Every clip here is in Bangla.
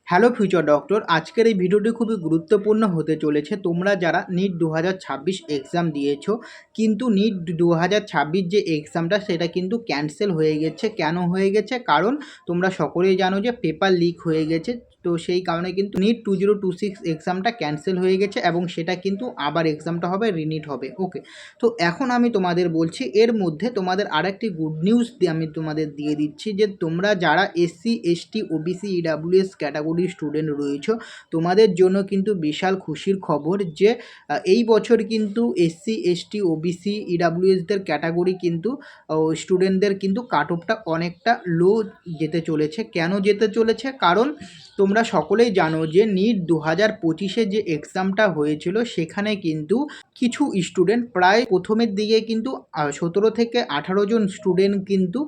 হ্যালো ফিউচার ডক্টর, আজকের এই ভিডিওটি খুবই গুরুত্বপূর্ণ হতে চলেছে। তোমরা যারা নিট 2026 এক্সাম দিয়েছো, কিন্তু নিট 2026 যে এক্সামটা সেটা কিন্তু ক্যান্সেল হয়ে গেছে। কেন হয়ে গেছে? কারণ তোমরা সকলেই জানো যে পেপার লিক হয়ে গেছে। তো সেই কারণে কিন্তু নিট 2026 এক্সামটা ক্যান্সেল হয়ে গেছে এবং সেটা কিন্তু আবার এক্সামটা হবে, রিনিট হবে। ওকে, তো এখন আমি তোমাদের বলছি, এর মধ্যে তোমাদের আরেকটি গুড নিউজ আমি তোমাদের দিয়ে দিচ্ছি যে তোমরা যারা এসসি এসটি ওবিসি ইডাব্লিউএস ক্যাটাগরির স্টুডেন্ট রয়েছে, তোমাদের জন্য কিন্তু বিশাল খুশির খবর যে এই বছর কিন্তু এসসি এসটি ওবিসি ইডাব্লিউএসদের ক্যাটাগরি কিন্তু স্টুডেন্টদের কিন্তু কাট অফটা অনেকটা লো যেতে চলেছে। কেন যেতে চলেছে? কারণ তোমরা সকলেই জানো যে নিট 2025-এ যে এক্সামটা হয়েছিল সেখানে কিন্তু কিছু স্টুডেন্ট প্রায় প্রথমের দিকে কিন্তু 17 থেকে 18 জন স্টুডেন্ট কিন্তু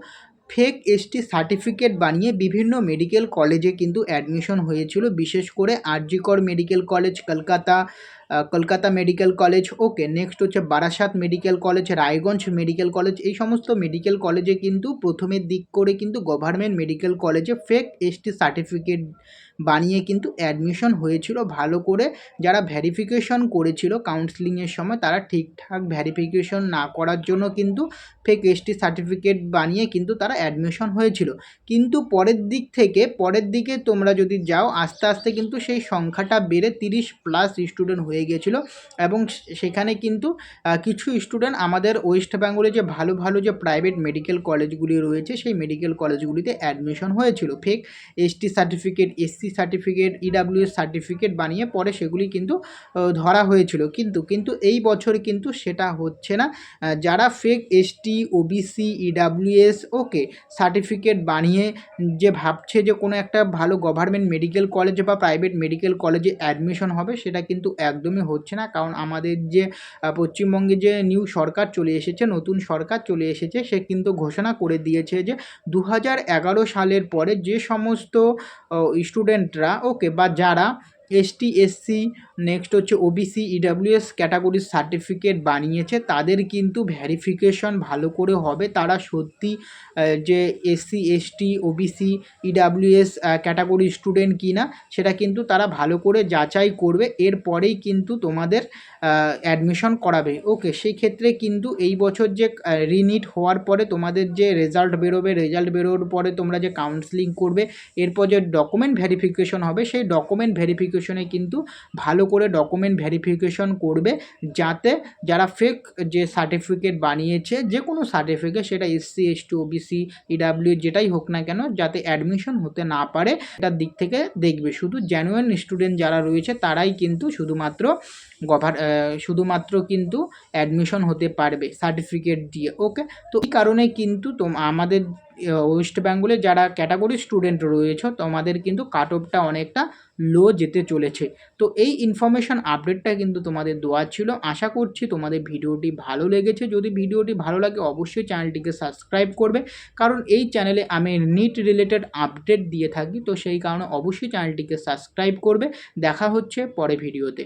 ফেক এসটি সার্টিফিকেট বানিয়ে বিভিন্ন মেডিকেল কলেজে কিন্তু অ্যাডমিশন হয়েছিল। বিশেষ করে R G Kar medical college Kolkata, Kolkata medical college, okay, next হচ্ছে Barasat medical college, Raiganj medical college. এই সমস্ত মেডিকেল কলেজে কিন্তু প্রথমের দিক করে কিন্তু গভর্নমেন্ট মেডিকেল কলেজে ফেক এসটি সার্টিফিকেট বানিয়ে কিন্তু অ্যাডমিশন হয়েছিল। ভালো করে যারা ভ্যারিফিকেশন করেছিল কাউন্সেলিংয়ের সময়, তারা ঠিকঠাক ভ্যারিফিকেশন না করার জন্য কিন্তু ফেক এসটি সার্টিফিকেট বানিয়ে কিন্তু তারা অ্যাডমিশন হয়েছিল। কিন্তু পরের দিকে তোমরা যদি যাও, আস্তে আস্তে কিন্তু সেই সংখ্যাটা বেড়ে 30+ স্টুডেন্ট হয়ে গেছিলো এবং সেখানে কিন্তু কিছু স্টুডেন্ট আমাদের ওয়েস্ট বেঙ্গলে যে ভালো ভালো যে প্রাইভেট মেডিকেল কলেজগুলি রয়েছে সেই মেডিকেল কলেজগুলিতে অ্যাডমিশন হয়েছিল fake S T certificate, SC certificate, EWS certificate বানিয়ে পরে সেগুলি কিন্তু ধরা হয়েছিল। কিন্তু এই বছর কিন্তু সেটা হচ্ছে না। যারা ফেক এসটি ওবিসি ইডাব্লিউএস ওকে সার্টিফিকেট বানিয়ে যে ভাবছে যে কোনো একটা ভালো গভর্নমেন্ট মেডিকেল কলেজে বা প্রাইভেট মেডিকেল কলেজে অ্যাডমিশন হবে, সেটা কিন্তু একদমই হচ্ছে না। কারণ আমাদের যে পশ্চিমবঙ্গে যে নিউ সরকার চলে এসেছে, নতুন সরকার চলে এসেছে, সে কিন্তু ঘোষণা করে দিয়েছে যে 2011 সালের পরে যে সমস্ত স্টুডেন্টরা ওকে বা যারা এসটি এসসি নেক্সট হচ্ছে ওবিসি ইডাব্লিউএস ক্যাটাগরির সার্টিফিকেট বানিয়েছে, তাদের কিন্তু ভ্যারিফিকেশন ভালো করে হবে। তারা সত্যি যে এসসি এসটি ওবিসি ইডাব্লিউএস ক্যাটাগরির স্টুডেন্ট কি না সেটা কিন্তু তারা ভালো করে যাচাই করবে। এরপরেই কিন্তু তোমাদের অ্যাডমিশন করাবে। ওকে, সেই ক্ষেত্রে কিন্তু এই বছর যে রিনিট হওয়ার পরে তোমাদের যে রেজাল্ট বেরোবে, রেজাল্ট বেরোর পরে তোমরা যে কাউন্সেলিং করবে, এরপর যে ডকুমেন্ট ভ্যারিফিকেশন হবে, সেই ডকুমেন্ট ভ্যারিফিকেশনে কিন্তু ভালো করে ডকুমেন্ট ভ্যারিফিকেশন করবে, যাতে যারা ফেক যে সার্টিফিকেট বানিয়েছে, যে কোনো সার্টিফিকেট, সেটা এসসি এসটি ওবিসি ইডাব্লিউ যেটাই হোক না কেন, যাতে অ্যাডমিশন হতে না পারে, এটার দিক থেকে দেখবে। শুধু জেনুইন স্টুডেন্ট যারা রয়েছে তারাই কিন্তু শুধুমাত্র কিন্তু অ্যাডমিশন হতে পারবে সার্টিফিকেট দিয়ে। ওকে, তো এই কারণে কিন্তু আমাদের ওয়েস্ট বেঙ্গলে যারা ক্যাটাগরি স্টুডেন্ট রয়েছে তোমাদের কিন্তু কাট অফটা অনেকটা লো যেতে চলেছে। তো এই ইনফরমেশান আপডেটটা কিন্তু তোমাদের দেওয়া ছিল। আশা করছি তোমাদের ভিডিওটি ভালো লেগেছে। যদি ভিডিওটি ভালো লাগে অবশ্যই চ্যানেলটিকে সাবস্ক্রাইব করবে, কারণ এই চ্যানেলে আমি নিট রিলেটেড আপডেট দিয়ে থাকি। তো সেই কারণে অবশ্যই চ্যানেলটিকে সাবস্ক্রাইব করবে। দেখা হচ্ছে পরে ভিডিওতে।